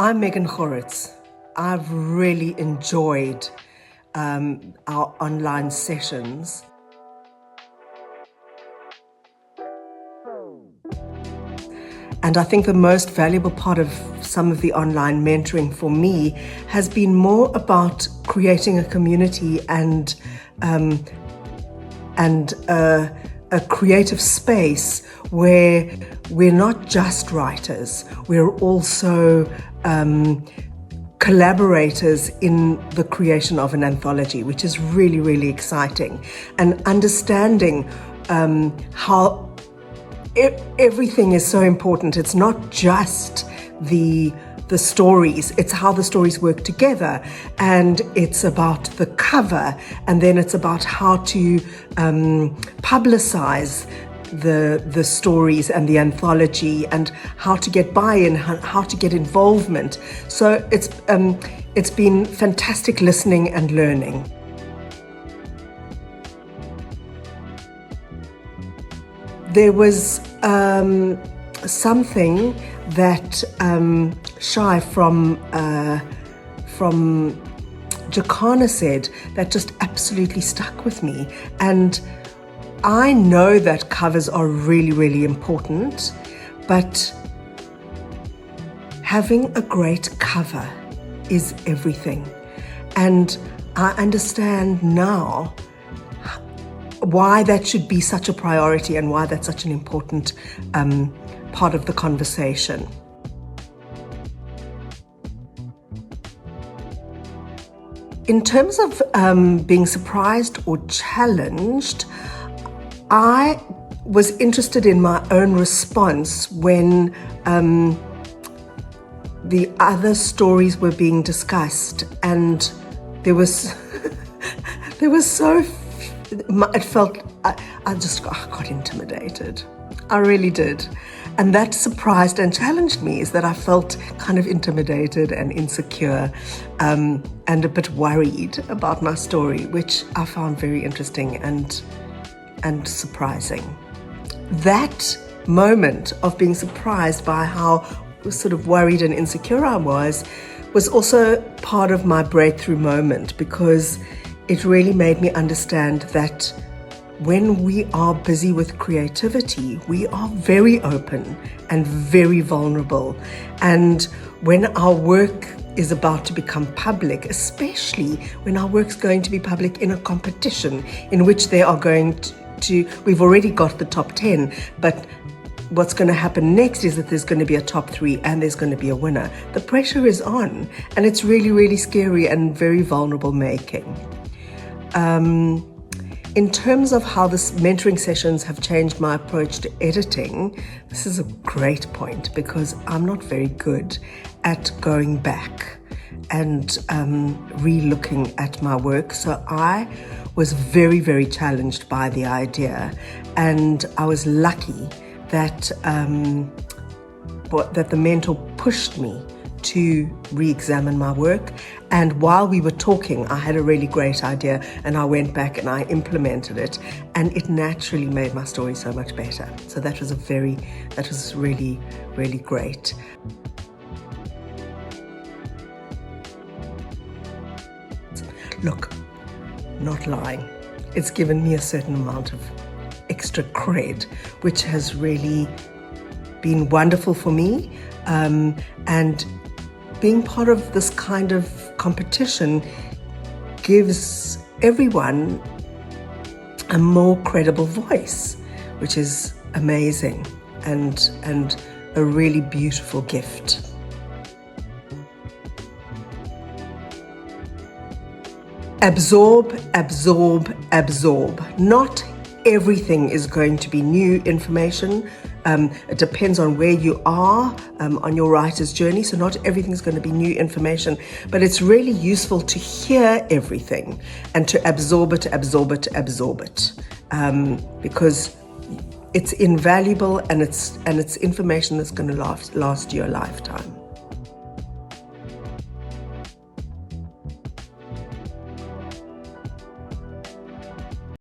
I'm Megan Choritz. I've really enjoyed our online sessions. And I think the most valuable part of some of the online mentoring for me has been more about creating a community and a creative space where we're not just writers, we're also collaborators in the creation of an anthology, which is really, really exciting. And understanding how everything is so important. It's not just the stories, it's how the stories work together, and it's about the cover, and then it's about how to publicize the stories and the anthology, and how to get buy-in, how to get involvement. So it's been fantastic listening and learning. There was something that Shai from Jacana said that just absolutely stuck with me. And I know that covers are really, really important, but having a great cover is everything. And I understand now why that should be such a priority and why that's such an important part of the conversation. In terms of being surprised or challenged, I was interested in my own response when the other stories were being discussed, and there was it felt, I got intimidated. I really did. And that surprised and challenged me, is that I felt kind of intimidated and insecure and a bit worried about my story, which I found very interesting and surprising. That moment of being surprised by how sort of worried and insecure I was also part of my breakthrough moment, because it really made me understand that when we are busy with creativity, we are very open and very vulnerable. And when our work is about to become public, especially when our work's going to be public in a competition in which they are going to, we've already got the top 10, but what's going to happen next is that there's going to be a top 3 and there's going to be a winner. The pressure is on, and it's really, really scary and very vulnerable making. In terms of how this mentoring sessions have changed my approach to editing, this is a great point, because I'm not very good at going back and re-looking at my work. So I was very, very challenged by the idea, and I was lucky that that the mentor pushed me to re-examine my work. And while we were talking, I had a really great idea, and I went back and I implemented it, and it naturally made my story so much better. So that was really, really great. Look, not lying, it's given me a certain amount of extra cred, which has really been wonderful for me. And being part of this kind of competition gives everyone a more credible voice, which is amazing and a really beautiful gift. Absorb, absorb, absorb. Not everything is going to be new information. It depends on where you are on your writer's journey, so not everything's going to be new information, but it's really useful to hear everything and to absorb it, because it's invaluable, and it's information that's going to last you a lifetime.